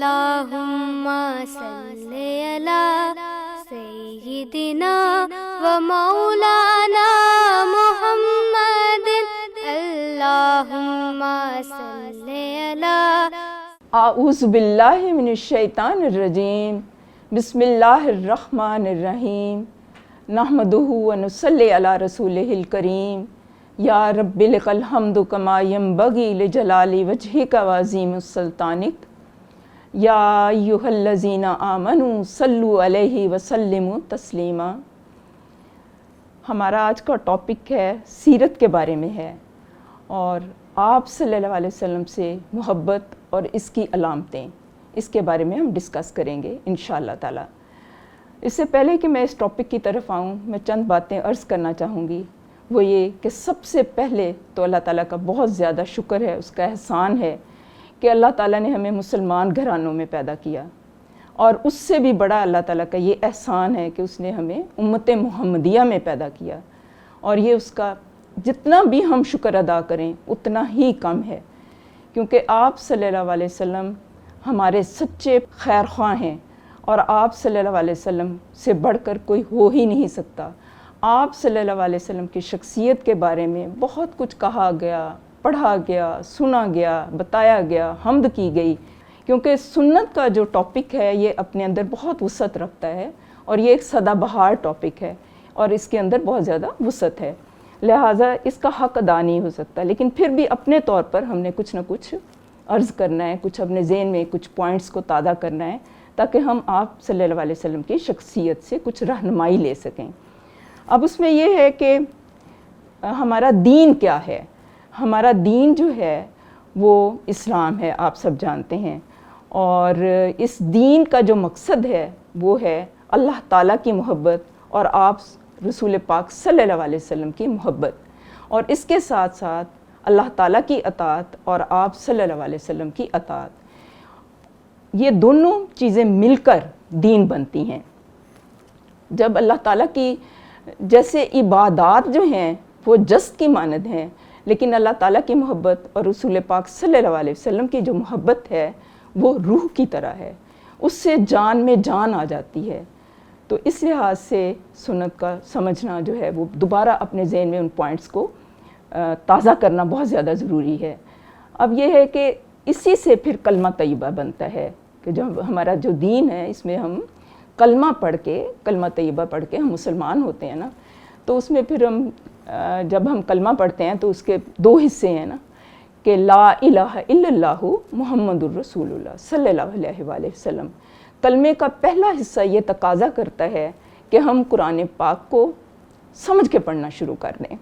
اللہم صلی علی سیدنا و مولانا محمد اللہم صلی علی. اعوذ باللہ من الشیطان الرجیم. بسم اللہ الرحمن الرحیم. نحمدہ و نصلی علی رسولہ الکریم. یا رب لک الحمد کما ینبغی لجلال وجہک وعظیم سلطانک. یا ایھا الذین آمنوا صلوا علیہ وسلموا تسلیما. ہمارا آج کا ٹاپک ہے سیرت کے بارے میں ہے اور آپ صلی اللہ علیہ وسلم سے محبت اور اس کی علامتیں، اس کے بارے میں ہم ڈسکس کریں گے انشاءاللہ تعالی. اس سے پہلے کہ میں اس ٹاپک کی طرف آؤں، میں چند باتیں عرض کرنا چاہوں گی. وہ یہ کہ سب سے پہلے تو اللہ تعالیٰ کا بہت زیادہ شکر ہے، اس کا احسان ہے کہ اللہ تعالیٰ نے ہمیں مسلمان گھرانوں میں پیدا کیا، اور اس سے بھی بڑا اللہ تعالیٰ کا یہ احسان ہے کہ اس نے ہمیں امت محمدیہ میں پیدا کیا. اور یہ اس کا جتنا بھی ہم شکر ادا کریں اتنا ہی کم ہے، کیونکہ آپ صلی اللہ علیہ وسلم ہمارے سچے خیر خواہ ہیں، اور آپ صلی اللہ علیہ وسلم سے بڑھ کر کوئی ہو ہی نہیں سکتا. آپ صلی اللہ علیہ وسلم کی شخصیت کے بارے میں بہت کچھ کہا گیا، پڑھا گیا، سنا گیا، بتایا گیا، حمد کی گئی، کیونکہ سنت کا جو ٹاپک ہے یہ اپنے اندر بہت وسعت رکھتا ہے، اور یہ ایک سدا بہار ٹاپک ہے اور اس کے اندر بہت زیادہ وسعت ہے، لہٰذا اس کا حق ادا نہیں ہو سکتا. لیکن پھر بھی اپنے طور پر ہم نے کچھ نہ کچھ عرض کرنا ہے، کچھ اپنے ذہن میں کچھ پوائنٹس کو تازہ کرنا ہے، تاکہ ہم آپ صلی اللہ علیہ وسلم کی شخصیت سے کچھ رہنمائی لے سکیں. اب اس میں یہ ہے کہ ہمارا دین کیا ہے. ہمارا دین جو ہے وہ اسلام ہے، آپ سب جانتے ہیں، اور اس دین کا جو مقصد ہے وہ ہے اللہ تعالیٰ کی محبت اور آپ رسول پاک صلی اللہ علیہ وسلم کی محبت، اور اس کے ساتھ ساتھ اللہ تعالیٰ کی اطاعت اور آپ صلی اللہ علیہ وسلم کی اطاعت. یہ دونوں چیزیں مل کر دین بنتی ہیں. جب اللہ تعالیٰ کی جیسے عبادات جو ہیں وہ جسد کی مانند ہیں، لیکن اللہ تعالیٰ کی محبت اور رسول پاک صلی اللہ علیہ وسلم کی جو محبت ہے وہ روح کی طرح ہے، اس سے جان میں جان آ جاتی ہے. تو اس لحاظ سے سنت کا سمجھنا جو ہے وہ دوبارہ اپنے ذہن میں ان پوائنٹس کو تازہ کرنا بہت زیادہ ضروری ہے. اب یہ ہے کہ اسی سے پھر کلمہ طیبہ بنتا ہے، کہ جو ہمارا جو دین ہے اس میں ہم کلمہ پڑھ کے، کلمہ طیبہ پڑھ کے ہم مسلمان ہوتے ہیں نا. تو اس میں پھر ہم جب ہم کلمہ پڑھتے ہیں تو اس کے دو حصے ہیں نا، کہ لا الہ الا اللہ محمد الرسول اللہ صلی اللہ علیہ وآلہ وسلم. کلمے کا پہلا حصہ یہ تقاضا کرتا ہے کہ ہم قرآن پاک کو سمجھ کے پڑھنا شروع کر دیں،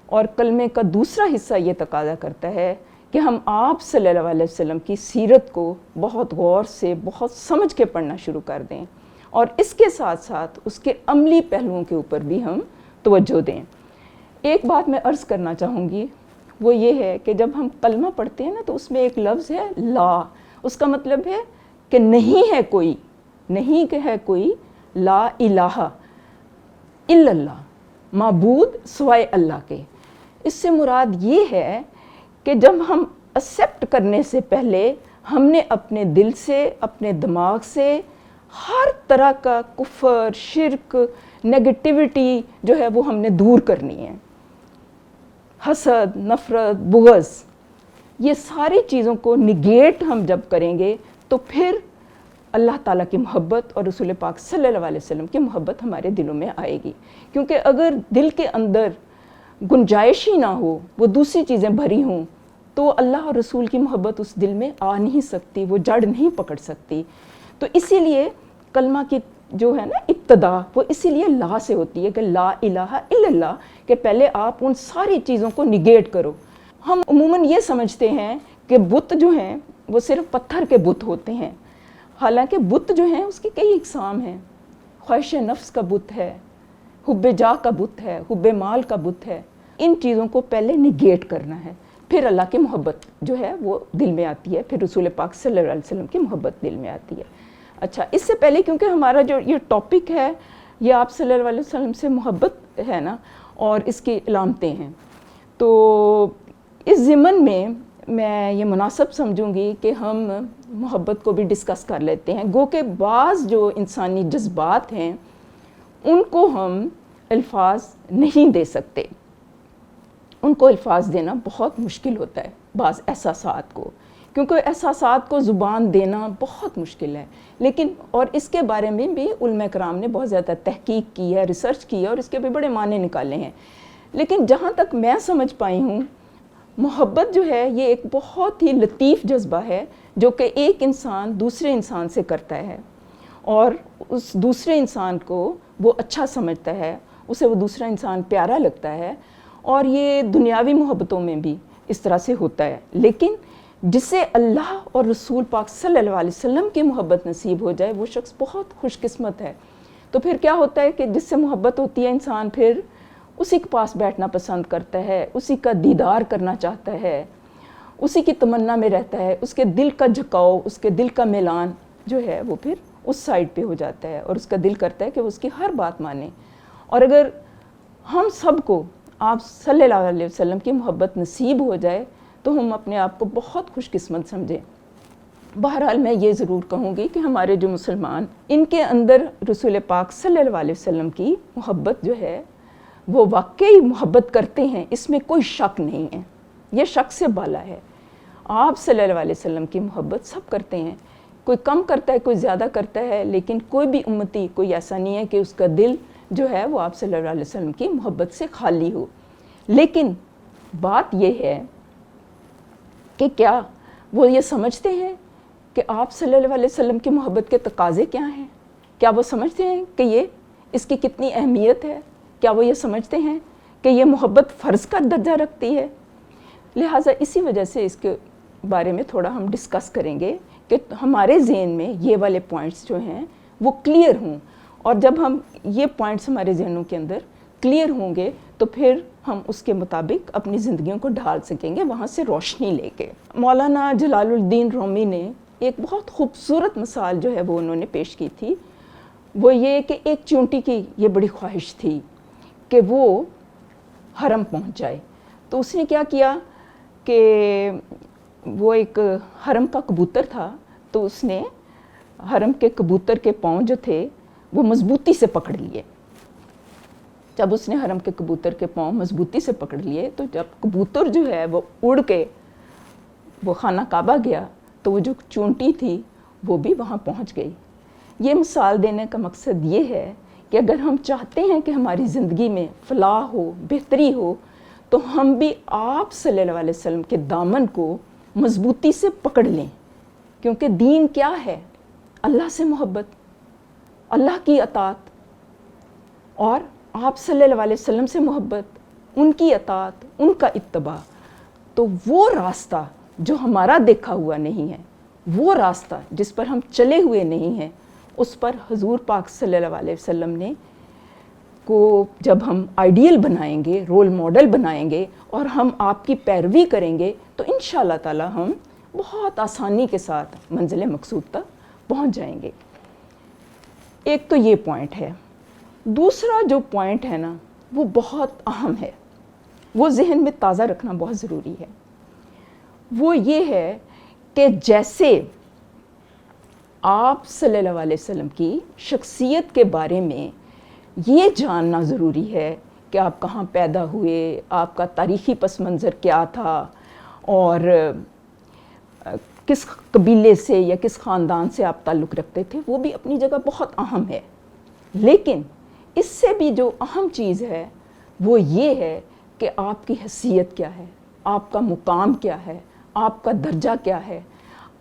اور کلمے کا دوسرا حصہ یہ تقاضا کرتا ہے کہ ہم آپ صلی اللہ علیہ وسلم کی سیرت کو بہت غور سے، بہت سمجھ کے پڑھنا شروع کر دیں، اور اس کے ساتھ ساتھ اس کے عملی پہلوؤں کے اوپر بھی ہم توجہ دیں. ایک بات میں عرض کرنا چاہوں گی، وہ یہ ہے کہ جب ہم کلمہ پڑھتے ہیں نا تو اس میں ایک لفظ ہے لا. اس کا مطلب ہے کہ نہیں ہے کوئی، نہیں کہ ہے کوئی، لا الہ الا اللہ، معبود سوائے اللہ کے. اس سے مراد یہ ہے کہ جب ہم ایکسیپٹ کرنے سے پہلے ہم نے اپنے دل سے، اپنے دماغ سے ہر طرح کا کفر، شرک، نیگیٹیوٹی جو ہے وہ ہم نے دور کرنی ہے. حسد، نفرت، بغض، یہ ساری چیزوں کو نگیٹ ہم جب کریں گے تو پھر اللہ تعالیٰ کی محبت اور رسول پاک صلی اللہ علیہ وسلم کی محبت ہمارے دلوں میں آئے گی. کیونکہ اگر دل کے اندر گنجائش ہی نہ ہو، وہ دوسری چیزیں بھری ہوں، تو اللہ اور رسول کی محبت اس دل میں آ نہیں سکتی، وہ جڑ نہیں پکڑ سکتی. تو اسی لیے کلمہ کی جو ہے نا ابتدا وہ اسی لیے لا سے ہوتی ہے، کہ لا الہ الا اللہ، کہ پہلے آپ ان ساری چیزوں کو نگیٹ کرو. ہم عموماً یہ سمجھتے ہیں کہ بت جو ہیں وہ صرف پتھر کے بت ہوتے ہیں، حالانکہ بت جو ہیں اس کی کئی اقسام ہیں. خواہش نفس کا بت ہے، حب جاہ کا بت ہے، حب مال کا بت ہے. ان چیزوں کو پہلے نگیٹ کرنا ہے، پھر اللہ کی محبت جو ہے وہ دل میں آتی ہے، پھر رسول پاک صلی اللہ علیہ وسلم کی محبت دل میں آتی ہے. اچھا، اس سے پہلے کیونکہ ہمارا جو یہ ٹاپک ہے یہ آپ صلی اللہ علیہ وسلم سے محبت ہے نا، اور اس کی علامتیں ہیں، تو اس ضمن میں میں یہ مناسب سمجھوں گی کہ ہم محبت کو بھی ڈسکس کر لیتے ہیں، گو کہ بعض جو انسانی جذبات ہیں ان کو ہم الفاظ نہیں دے سکتے، ان کو الفاظ دینا بہت مشکل ہوتا ہے بعض احساسات کو، کیونکہ احساسات کو زبان دینا بہت مشکل ہے، لیکن اور اس کے بارے میں بھی علماء کرام نے بہت زیادہ تحقیق کی ہے، ریسرچ کی ہے اور اس کے بھی بڑے معنی نکالے ہیں، لیکن جہاں تک میں سمجھ پائی ہوں محبت جو ہے یہ ایک بہت ہی لطیف جذبہ ہے جو کہ ایک انسان دوسرے انسان سے کرتا ہے اور اس دوسرے انسان کو وہ اچھا سمجھتا ہے، اسے وہ دوسرا انسان پیارا لگتا ہے، اور یہ دنیاوی محبتوں میں بھی اس طرح سے ہوتا ہے، لیکن جسے اللہ اور رسول پاک صلی اللہ علیہ وسلم کی محبت نصیب ہو جائے وہ شخص بہت خوش قسمت ہے۔ تو پھر کیا ہوتا ہے کہ جس سے محبت ہوتی ہے انسان پھر اسی کے پاس بیٹھنا پسند کرتا ہے، اسی کا دیدار کرنا چاہتا ہے، اسی کی تمنا میں رہتا ہے، اس کے دل کا جھکاؤ، اس کے دل کا میلان جو ہے وہ پھر اس سائڈ پہ ہو جاتا ہے اور اس کا دل کرتا ہے کہ وہ اس کی ہر بات مانے۔ اور اگر ہم سب کو آپ صلی اللہ علیہ وسلم کی محبت نصیب ہو جائے تو ہم اپنے آپ کو بہت خوش قسمت سمجھیں۔ بہرحال میں یہ ضرور کہوں گی کہ ہمارے جو مسلمان ان کے اندر رسول پاک صلی اللہ علیہ وسلم کی محبت جو ہے وہ واقعی محبت کرتے ہیں، اس میں کوئی شک نہیں ہے، یہ شک سے بالا ہے۔ آپ صلی اللہ علیہ وسلم کی محبت سب کرتے ہیں، کوئی کم کرتا ہے کوئی زیادہ کرتا ہے، لیکن کوئی بھی امتی کوئی ایسا نہیں ہے کہ اس کا دل جو ہے وہ آپ صلی اللہ علیہ وسلم کی محبت سے خالی ہو۔ لیکن بات یہ ہے کہ کیا وہ یہ سمجھتے ہیں کہ آپ صلی اللہ علیہ وسلم کی محبت کے تقاضے کیا ہیں؟ کیا وہ سمجھتے ہیں کہ یہ اس کی کتنی اہمیت ہے؟ کیا وہ یہ سمجھتے ہیں کہ یہ محبت فرض کا درجہ رکھتی ہے؟ لہٰذا اسی وجہ سے اس کے بارے میں تھوڑا ہم ڈسکس کریں گے کہ ہمارے ذہن میں یہ والے پوائنٹس جو ہیں وہ کلیئر ہوں، اور جب ہم یہ پوائنٹس ہمارے ذہنوں کے اندر کلیئر ہوں گے تو پھر ہم اس کے مطابق اپنی زندگیوں کو ڈھال سکیں گے وہاں سے روشنی لے کے۔ مولانا جلال الدین رومی نے ایک بہت خوبصورت مثال جو ہے وہ انہوں نے پیش کی تھی، وہ یہ کہ ایک چونٹی کی یہ بڑی خواہش تھی کہ وہ حرم پہنچ جائے، تو اس نے کیا کیا کہ وہ ایک حرم کا کبوتر تھا، تو اس نے حرم کے کبوتر کے پاؤں جو تھے وہ مضبوطی سے پکڑ لیے۔ جب اس نے حرم کے کبوتر کے پاؤں مضبوطی سے پکڑ لیے تو جب کبوتر جو ہے وہ اڑ کے وہ خانہ کعبہ گیا تو وہ جو چونٹی تھی وہ بھی وہاں پہنچ گئی۔ یہ مثال دینے کا مقصد یہ ہے کہ اگر ہم چاہتے ہیں کہ ہماری زندگی میں فلاح ہو، بہتری ہو، تو ہم بھی آپ صلی اللہ علیہ وسلم کے دامن کو مضبوطی سے پکڑ لیں، کیونکہ دین کیا ہے؟ اللہ سے محبت، اللہ کی اطاعت، اور آپ صلی اللہ علیہ وسلم سے محبت، ان کی اطاعت، ان کا اتباع۔ تو وہ راستہ جو ہمارا دیکھا ہوا نہیں ہے، وہ راستہ جس پر ہم چلے ہوئے نہیں ہیں، اس پر حضور پاک صلی اللہ علیہ وسلم نے کو جب ہم آئیڈیل بنائیں گے، رول ماڈل بنائیں گے اور ہم آپ کی پیروی کریں گے تو انشاءاللہ تعالی ہم بہت آسانی کے ساتھ منزل مقصود تک پہنچ جائیں گے۔ ایک تو یہ پوائنٹ ہے۔ دوسرا جو پوائنٹ ہے نا وہ بہت اہم ہے، وہ ذہن میں تازہ رکھنا بہت ضروری ہے۔ وہ یہ ہے کہ جیسے آپ صلی اللہ علیہ وسلم کی شخصیت کے بارے میں یہ جاننا ضروری ہے کہ آپ کہاں پیدا ہوئے، آپ کا تاریخی پس منظر کیا تھا، اور کس قبیلے سے یا کس خاندان سے آپ تعلق رکھتے تھے، وہ بھی اپنی جگہ بہت اہم ہے۔ لیکن اس سے بھی جو اہم چیز ہے وہ یہ ہے کہ آپ کی حیثیت کیا ہے، آپ کا مقام کیا ہے، آپ کا درجہ کیا ہے۔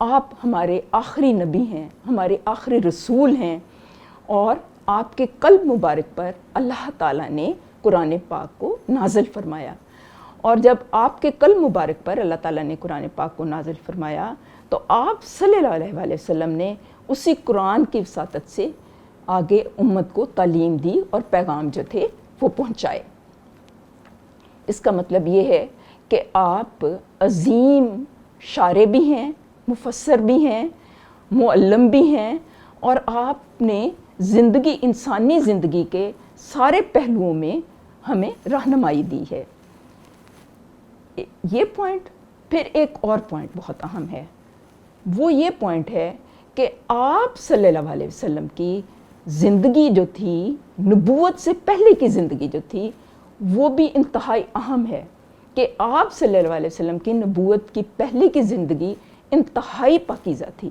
آپ ہمارے آخری نبی ہیں، ہمارے آخری رسول ہیں، اور آپ کے قلب مبارک پر اللہ تعالیٰ نے قرآن پاک کو نازل فرمایا، اور جب آپ کے قلب مبارک پر اللہ تعالیٰ نے قرآن پاک کو نازل فرمایا تو آپ صلی اللہ علیہ وسلم نے اسی قرآن کی وساطت سے آگے امت کو تعلیم دی اور پیغام جو تھے وہ پہنچائے۔ اس کا مطلب یہ ہے کہ آپ عظیم شارع بھی ہیں، مفسر بھی ہیں، معلم بھی ہیں، اور آپ نے زندگی، انسانی زندگی کے سارے پہلوؤں میں ہمیں رہنمائی دی ہے۔ یہ پوائنٹ پھر ایک اور پوائنٹ بہت اہم ہے، وہ یہ پوائنٹ ہے کہ آپ صلی اللہ علیہ وسلم کی زندگی جو تھی، نبوت سے پہلے کی زندگی جو تھی، وہ بھی انتہائی اہم ہے کہ آپ صلی اللہ علیہ وسلم کی نبوت کی پہلے کی زندگی انتہائی پاکیزہ تھی،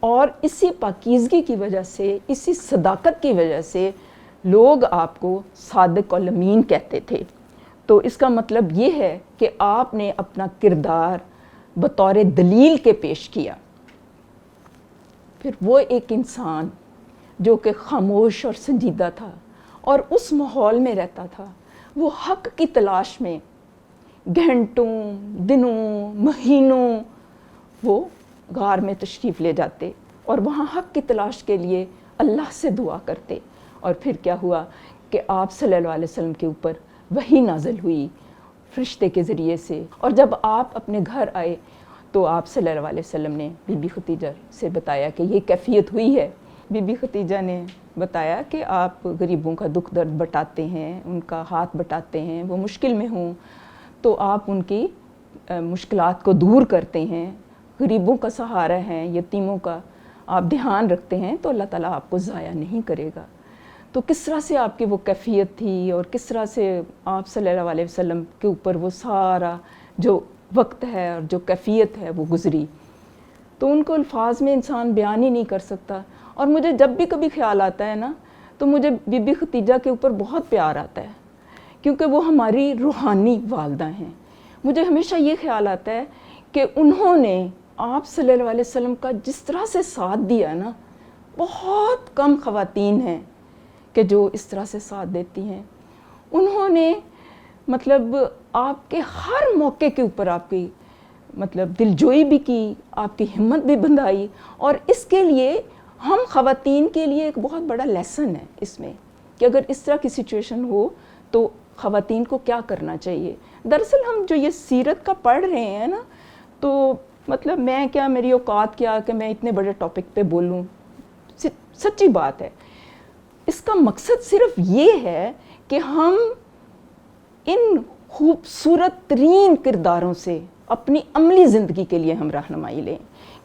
اور اسی پاکیزگی کی وجہ سے، اسی صداقت کی وجہ سے لوگ آپ کو صادق الامین کہتے تھے۔ تو اس کا مطلب یہ ہے کہ آپ نے اپنا کردار بطور دلیل کے پیش کیا۔ پھر وہ ایک انسان جو کہ خاموش اور سنجیدہ تھا اور اس ماحول میں رہتا تھا، وہ حق کی تلاش میں گھنٹوں، دنوں، مہینوں وہ غار میں تشریف لے جاتے اور وہاں حق کی تلاش کے لیے اللہ سے دعا کرتے۔ اور پھر کیا ہوا کہ آپ صلی اللہ علیہ وسلم کے اوپر وحی نازل ہوئی فرشتے کے ذریعے سے، اور جب آپ اپنے گھر آئے تو آپ صلی اللہ علیہ وسلم نے بی بی خدیجہ سے بتایا کہ یہ کیفیت ہوئی ہے۔ بی بی خدیجہ نے بتایا کہ آپ غریبوں کا دکھ درد بٹاتے ہیں، ان کا ہاتھ بٹاتے ہیں، وہ مشکل میں ہوں تو آپ ان کی مشکلات کو دور کرتے ہیں، غریبوں کا سہارا ہیں، یتیموں کا آپ دھیان رکھتے ہیں، تو اللہ تعالیٰ آپ کو ضائع نہیں کرے گا۔ تو کس طرح سے آپ کی وہ کیفیت تھی اور کس طرح سے آپ صلی اللہ علیہ وسلم کے اوپر وہ سارا جو وقت ہے اور جو کیفیت ہے وہ گزری، تو ان کو الفاظ میں انسان بیان ہی نہیں کر سکتا۔ اور مجھے جب بھی کبھی خیال آتا ہے نا، تو مجھے بی بی خدیجہ کے اوپر بہت پیار آتا ہے، کیونکہ وہ ہماری روحانی والدہ ہیں۔ مجھے ہمیشہ یہ خیال آتا ہے کہ انہوں نے آپ صلی اللہ علیہ وسلم کا جس طرح سے ساتھ دیا نا، بہت کم خواتین ہیں کہ جو اس طرح سے ساتھ دیتی ہیں۔ انہوں نے مطلب آپ کے ہر موقع کے اوپر آپ کی مطلب دلجوئی بھی کی، آپ کی ہمت بھی بندھائی، اور اس کے لیے ہم خواتین کے لیے ایک بہت بڑا لیسن ہے اس میں کہ اگر اس طرح کی سچویشن ہو تو خواتین کو کیا کرنا چاہیے۔ دراصل ہم جو یہ سیرت کا پڑھ رہے ہیں نا، تو مطلب میں کیا، میری اوقات کیا کہ میں اتنے بڑے ٹاپک پہ بولوں، سچی بات ہے۔ اس کا مقصد صرف یہ ہے کہ ہم ان خوبصورت ترین کرداروں سے اپنی عملی زندگی کے لیے ہم رہنمائی لیں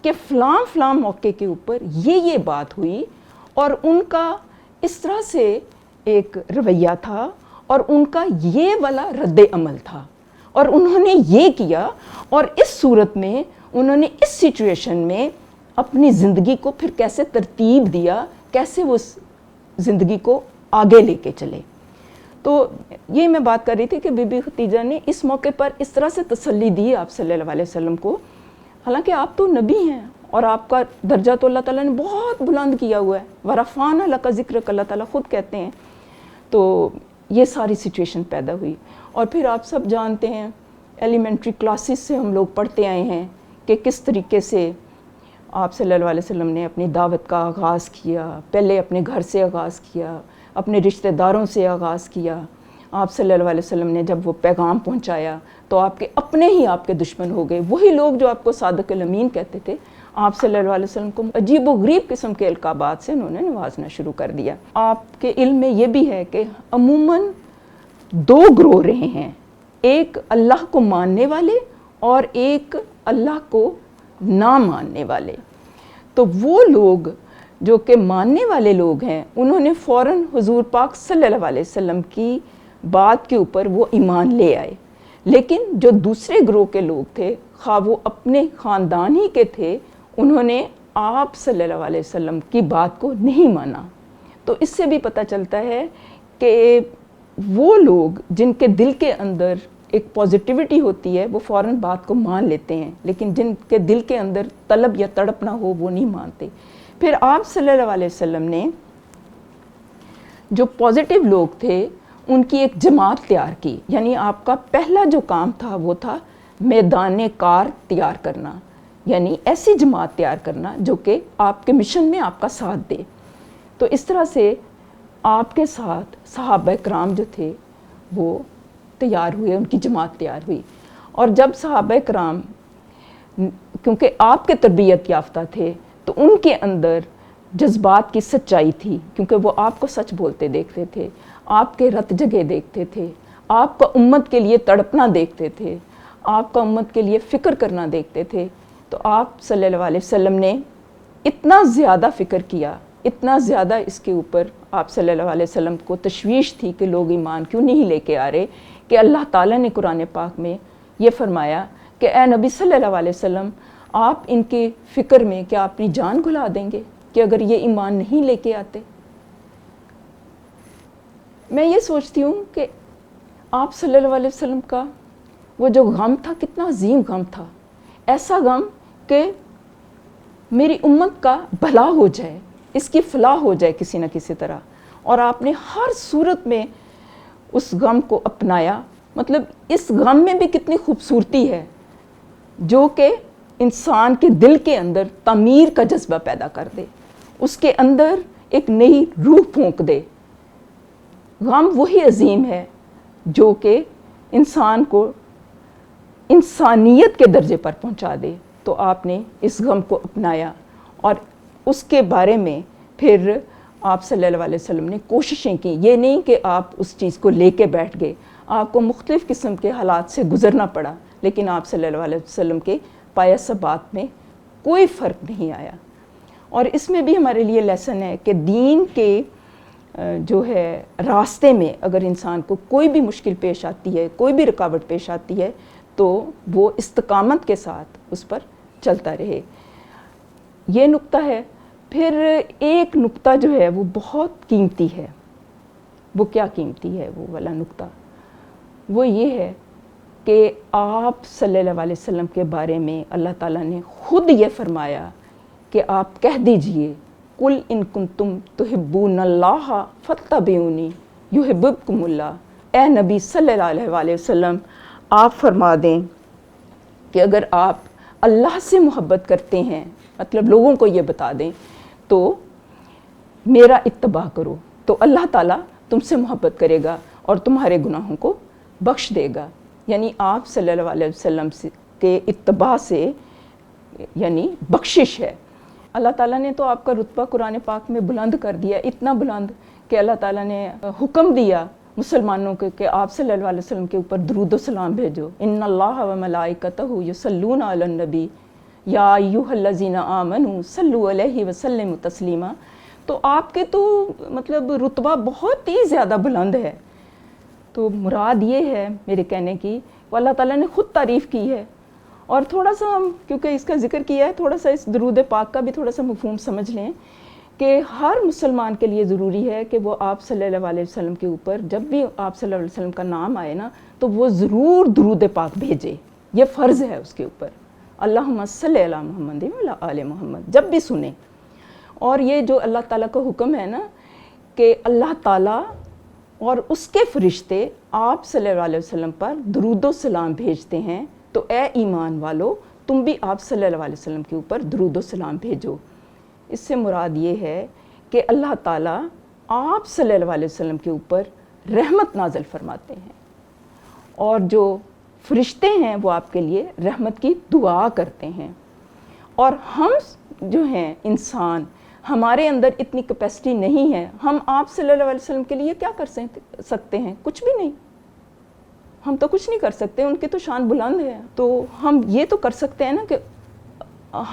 کہ فلاں موقع کے اوپر یہ بات ہوئی اور ان کا اس طرح سے ایک رویہ تھا اور ان کا یہ والا رد عمل تھا اور انہوں نے یہ کیا، اور اس صورت میں انہوں نے اس سچویشن میں اپنی زندگی کو پھر کیسے ترتیب دیا، کیسے وہ زندگی کو آگے لے کے چلے۔ تو یہ میں بات کر رہی تھی کہ بی بی خدیجہ نے اس موقع پر اس طرح سے تسلی دی آپ صلی اللہ علیہ وسلم کو، حالانکہ آپ تو نبی ہیں اور آپ کا درجہ تو اللہ تعالیٰ نے بہت بلند کیا ہوا ہے، وَرَفَعْنَا لَكَ ذِكْرَكَ اللہ تعالیٰ خود کہتے ہیں۔ تو یہ ساری سچویشن پیدا ہوئی، اور پھر آپ سب جانتے ہیں ایلیمنٹری کلاسز سے ہم لوگ پڑھتے آئے ہیں کہ کس طریقے سے آپ صلی اللہ علیہ وسلم نے اپنی دعوت کا آغاز کیا، پہلے اپنے گھر سے آغاز کیا، اپنے رشتہ داروں سے آغاز کیا۔ آپ صلی اللہ علیہ وسلم نے جب وہ پیغام پہنچایا تو آپ کے اپنے ہی آپ کے دشمن ہو گئے، وہی لوگ جو آپ کو صادق الامین کہتے تھے، آپ صلی اللہ علیہ وسلم کو عجیب و غریب قسم کے القابات سے انہوں نے نوازنا شروع کر دیا۔ آپ کے علم میں یہ بھی ہے کہ عموماً دو گروہ رہے ہیں، ایک اللہ کو ماننے والے اور ایک اللہ کو نہ ماننے والے۔ تو وہ لوگ جو کہ ماننے والے لوگ ہیں، انہوں نے فوراً حضور پاک صلی اللہ علیہ وسلم کی بات کے اوپر وہ ایمان لے آئے، لیکن جو دوسرے گروہ کے لوگ تھے، خواہ وہ اپنے خاندان ہی کے تھے، انہوں نے آپ صلی اللہ علیہ وسلم کی بات کو نہیں مانا۔ تو اس سے بھی پتہ چلتا ہے کہ وہ لوگ جن کے دل کے اندر ایک پازیٹیوٹی ہوتی ہے وہ فوراً بات کو مان لیتے ہیں، لیکن جن کے دل کے اندر طلب یا تڑپ نہ ہو وہ نہیں مانتے۔ پھر آپ صلی اللہ علیہ وسلم نے جو پازیٹیو لوگ تھے ان کی ایک جماعت تیار کی، یعنی آپ کا پہلا جو کام تھا وہ تھا میدان کار تیار کرنا، یعنی ایسی جماعت تیار کرنا جو کہ آپ کے مشن میں آپ کا ساتھ دے۔ تو اس طرح سے آپ کے ساتھ صحابہ کرام جو تھے وہ تیار ہوئے، ان کی جماعت تیار ہوئی۔ اور جب صحابہ کرام کیونکہ آپ کے تربیت یافتہ تھے تو ان کے اندر جذبات کی سچائی تھی، کیونکہ وہ آپ کو سچ بولتے دیکھتے تھے، آپ کے رت جگہ دیکھتے تھے، آپ کو امت کے لیے تڑپنا دیکھتے تھے، آپ کا امت کے لیے فکر کرنا دیکھتے تھے، تو آپ صلی اللہ علیہ وسلم نے اتنا زیادہ فکر کیا، اتنا زیادہ اس کے اوپر آپ صلی اللہ علیہ وسلم کو تشویش تھی کہ لوگ ایمان کیوں نہیں لے کے آ رہے، کہ اللہ تعالیٰ نے قرآن پاک میں یہ فرمایا کہ اے نبی صلی اللہ علیہ وسلم، آپ ان کے فکر میں کیا اپنی جان گھلا دیں گے کہ اگر یہ ایمان نہیں لے کے آتے؟ میں یہ سوچتی ہوں کہ آپ صلی اللہ علیہ وسلم کا وہ جو غم تھا کتنا عظیم غم تھا، ایسا غم کہ میری امت کا بھلا ہو جائے، اس کی فلاح ہو جائے کسی نہ کسی طرح، اور آپ نے ہر صورت میں اس غم کو اپنایا۔ مطلب اس غم میں بھی کتنی خوبصورتی ہے جو کہ انسان کے دل کے اندر تعمیر کا جذبہ پیدا کر دے، اس کے اندر ایک نئی روح پھونک دے۔ غم وہی عظیم ہے جو کہ انسان کو انسانیت کے درجے پر پہنچا دے۔ تو آپ نے اس غم کو اپنایا اور اس کے بارے میں پھر آپ صلی اللہ علیہ وسلم نے کوششیں کی۔ یہ نہیں کہ آپ اس چیز کو لے کے بیٹھ گئے، آپ کو مختلف قسم کے حالات سے گزرنا پڑا، لیکن آپ صلی اللہ علیہ وسلم کے پایہ ثبات میں کوئی فرق نہیں آیا۔ اور اس میں بھی ہمارے لیے لیسن ہے کہ دین کے جو ہے راستے میں اگر انسان کو کوئی بھی مشکل پیش آتی ہے، کوئی بھی رکاوٹ پیش آتی ہے، تو وہ استقامت کے ساتھ اس پر چلتا رہے۔ یہ نقطہ ہے۔ پھر ایک نقطہ جو ہے وہ بہت قیمتی ہے۔ وہ کیا قیمتی ہے وہ والا نقطہ؟ وہ یہ ہے کہ آپ صلی اللہ علیہ وسلم کے بارے میں اللہ تعالیٰ نے خود یہ فرمایا کہ آپ کہہ دیجئے قُلْ إِن كُنْتُمْ تُحِبُّونَ اللَّهَ فَاتَّبِعُونِي يُحِبِّبْكُمُ اللَّهُ۔ اے نبی صلی اللہ علیہ وسلم، آپ فرما دیں کہ اگر آپ اللہ سے محبت کرتے ہیں، مطلب لوگوں کو یہ بتا دیں، تو میرا اتباع کرو، تو اللہ تعالیٰ تم سے محبت کرے گا اور تمہارے گناہوں کو بخش دے گا۔ یعنی آپ صلی اللہ علیہ وسلم کے اتباع سے یعنی بخشش ہے۔ اللہ تعالیٰ نے تو آپ کا رتبہ قرآن پاک میں بلند کر دیا، اتنا بلند کہ اللہ تعالیٰ نے حکم دیا مسلمانوں کو کہ آپ صلی اللہ علیہ وسلم کے اوپر درود و سلام بھیجو۔ ان اللہ و ملائکتہ یصلون علی النبی یا ایھا الذین آمنوا صلوا علیہ وسلموا تسلیما۔ تو آپ کے تو مطلب رتبہ بہت ہی زیادہ بلند ہے۔ تو مراد یہ ہے میرے کہنے کی، وہ اللہ تعالیٰ نے خود تعریف کی ہے۔ اور تھوڑا سا ہم کیونکہ اس کا ذکر کیا ہے، تھوڑا سا اس درود پاک کا بھی تھوڑا سا مفہوم سمجھ لیں کہ ہر مسلمان کے لیے ضروری ہے کہ وہ آپ صلی اللہ علیہ وسلم کے اوپر جب بھی آپ صلی اللہ علیہ وسلم کا نام آئے نا، تو وہ ضرور درود پاک بھیجے۔ یہ فرض ہے اس کے اوپر، اللہم صلی علی محمد وعلی آل محمد، جب بھی سنیں۔ اور یہ جو اللہ تعالیٰ کا حکم ہے نا کہ اللہ تعالیٰ اور اس کے فرشتے آپ صلی اللہ علیہ وسلم پر درود و سلام بھیجتے ہیں، تو اے ایمان والو تم بھی آپ صلی اللہ علیہ وسلم کے اوپر درود و سلام بھیجو۔ اس سے مراد یہ ہے کہ اللہ تعالیٰ آپ صلی اللہ علیہ وسلم کے اوپر رحمت نازل فرماتے ہیں، اور جو فرشتے ہیں وہ آپ کے لیے رحمت کی دعا کرتے ہیں۔ اور ہم جو ہیں انسان، ہمارے اندر اتنی کیپیسٹی نہیں ہے، ہم آپ صلی اللہ علیہ وسلم کے لیے کیا کر سکتے ہیں؟ کچھ بھی نہیں، ہم تو کچھ نہیں کر سکتے، ان کی تو شان بلند ہے۔ تو ہم یہ تو کر سکتے ہیں نا کہ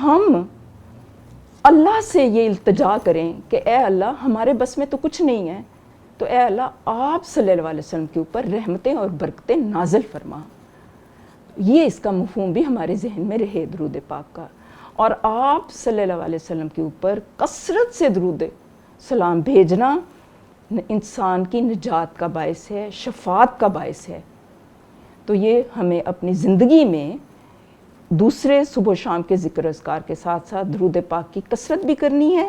ہم اللہ سے یہ التجا کریں کہ اے اللہ ہمارے بس میں تو کچھ نہیں ہے، تو اے اللہ آپ صلی اللہ علیہ وسلم کے اوپر رحمتیں اور برکتیں نازل فرما۔ یہ اس کا مفہوم بھی ہمارے ذہن میں رہے درود پاک کا۔ اور آپ صلی اللہ علیہ وسلم کے اوپر کثرت سے درود سلام بھیجنا انسان کی نجات کا باعث ہے، شفاعت کا باعث ہے۔ تو یہ ہمیں اپنی زندگی میں دوسرے صبح و شام کے ذکر اذکار کے ساتھ ساتھ درود پاک کی کثرت بھی کرنی ہے۔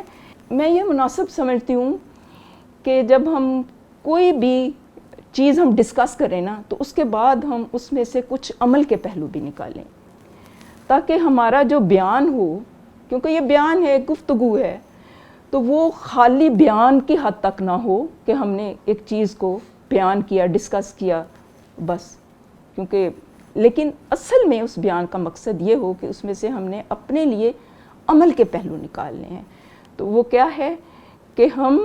میں یہ مناسب سمجھتی ہوں کہ جب ہم کوئی بھی چیز ہم ڈسکس کریں نا، تو اس کے بعد ہم اس میں سے کچھ عمل کے پہلو بھی نکالیں، تاکہ ہمارا جو بیان ہو، کیونکہ یہ بیان ہے، گفتگو ہے، تو وہ خالی بیان کی حد تک نہ ہو کہ ہم نے ایک چیز کو بیان کیا، ڈسکس کیا بس، کیونکہ لیکن اصل میں اس بیان کا مقصد یہ ہو کہ اس میں سے ہم نے اپنے لیے عمل کے پہلو نکالنے ہیں۔ تو وہ کیا ہے کہ ہم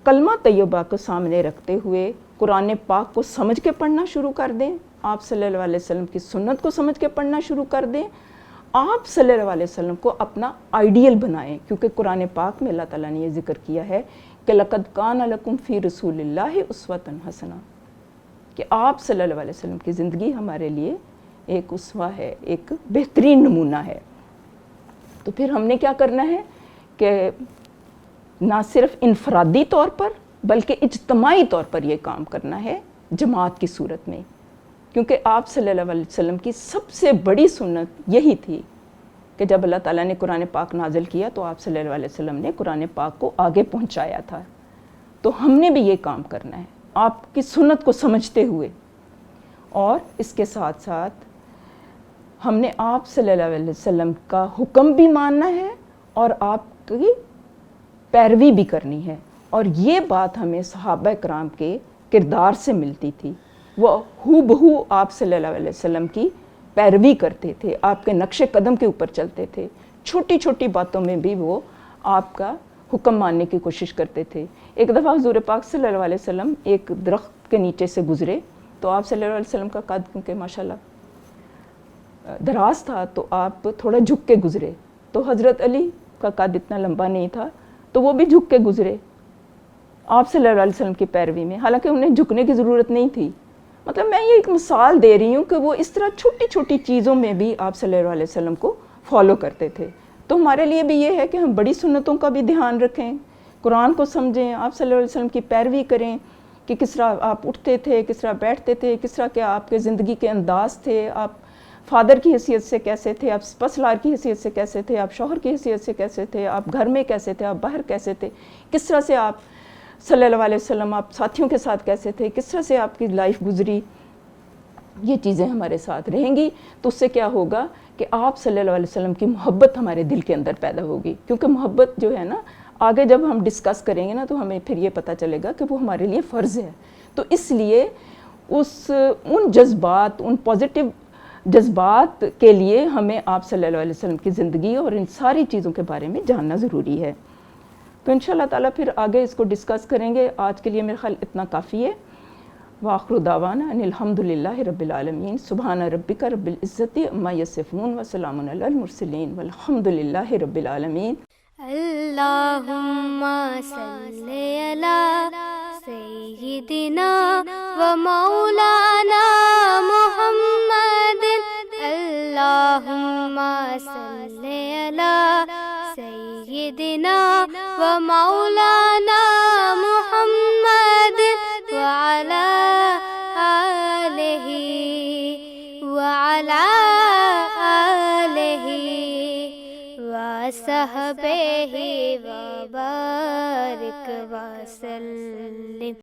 کلمہ طیبہ کو سامنے رکھتے ہوئے قرآن پاک کو سمجھ کے پڑھنا شروع کر دیں، آپ صلی اللہ علیہ وسلم کی سنت کو سمجھ کے پڑھنا شروع کر دیں، آپ صلی اللہ علیہ وسلم کو اپنا آئیڈیل بنائیں، کیونکہ قرآن پاک میں اللہ تعالیٰ نے یہ ذکر کیا ہے کہ لَقَدْ كَانَ لَكُمْ فِي رَسُولِ اللَّهِ أُسْوَةٌ حَسَنَةٌ، کہ آپ صلی اللہ علیہ وسلم کی زندگی ہمارے لیے ایک اسوہ ہے، ایک بہترین نمونہ ہے۔ تو پھر ہم نے کیا کرنا ہے کہ نہ صرف انفرادی طور پر بلکہ اجتماعی طور پر یہ کام کرنا ہے جماعت کی صورت میں، کیونکہ آپ صلی اللہ علیہ وسلم کی سب سے بڑی سنت یہی تھی کہ جب اللہ تعالیٰ نے قرآن پاک نازل کیا تو آپ صلی اللہ علیہ وسلم نے قرآن پاک کو آگے پہنچایا تھا۔ تو ہم نے بھی یہ کام کرنا ہے آپ کی سنت کو سمجھتے ہوئے، اور اس کے ساتھ ساتھ ہم نے آپ صلی اللہ علیہ وسلم کا حکم بھی ماننا ہے اور آپ کی پیروی بھی کرنی ہے۔ اور یہ بات ہمیں صحابہ کرام کے کردار سے ملتی تھی، وہ ہو بہو آپ صلی اللہ علیہ وسلم کی پیروی کرتے تھے، آپ کے نقش قدم کے اوپر چلتے تھے، چھوٹی چھوٹی باتوں میں بھی وہ آپ کا حکم ماننے کی کوشش کرتے تھے۔ ایک دفعہ حضور پاک صلی اللہ علیہ وسلم ایک درخت کے نیچے سے گزرے تو آپ صلی اللہ علیہ وسلم کا قد کیونکہ ماشاءاللہ دراز تھا تو آپ تھوڑا جھک کے گزرے، تو حضرت علی کا قد اتنا لمبا نہیں تھا تو وہ بھی جھک کے گزرے آپ صلی اللہ علیہ وسلم کی پیروی میں، حالانکہ انہیں جھکنے کی ضرورت نہیں تھی۔ مطلب میں یہ ایک مثال دے رہی ہوں کہ وہ اس طرح چھوٹی چھوٹی چیزوں میں بھی آپ صلی اللہ علیہ وسلم کو فالو کرتے تھے۔ تو ہمارے لیے بھی یہ ہے کہ ہم بڑی سنتوں کا بھی دھیان رکھیں، قرآن کو سمجھیں، آپ صلی اللہ علیہ وسلم کی پیروی کریں کہ کس طرح آپ اٹھتے تھے، کس طرح بیٹھتے تھے، کس طرح کے آپ کے زندگی کے انداز تھے، آپ فادر کی حیثیت سے کیسے تھے، آپ پسلار کی حیثیت سے کیسے تھے، آپ شوہر کی حیثیت سے کیسے تھے، آپ گھر میں کیسے تھے، آپ باہر کیسے تھے، کس طرح سے آپ صلی اللہ علیہ وسلم آپ ساتھیوں کے ساتھ کیسے تھے، کس طرح سے آپ کی لائف گزری، یہ چیزیں ہمارے ساتھ رہیں گی تو اس سے کیا ہوگا کہ آپ صلی اللہ علیہ وسلم کی محبت ہمارے دل کے اندر پیدا ہوگی، کیونکہ محبت جو ہے نا آگے جب ہم ڈسکس کریں گے نا تو ہمیں پھر یہ پتہ چلے گا کہ وہ ہمارے لیے فرض ہے۔ تو اس لیے ان جذبات، ان پازیٹیو جذبات کے لیے ہمیں آپ صلی اللہ علیہ وسلم کی زندگی اور ان ساری چیزوں کے بارے میں جاننا ضروری ہے۔ تو انشاءاللہ تعالیٰ پھر آگے اس کو ڈسکس کریں گے، آج کے لیے میرے خیال اتنا کافی ہے۔ وآخر دعوانا ان الحمدللہ رب العالمین، سبحان ربک رب العزت عما یصفون وسلام علی المرسلین والحمدللہ رب العالمین۔ اللہم صلی علی سیدنا و مولانا محمد، اللہم صلی علی سیدنا و مولانا محمد وعلی آلہ وعلی آلہ وصحبہ وبارک وسلم۔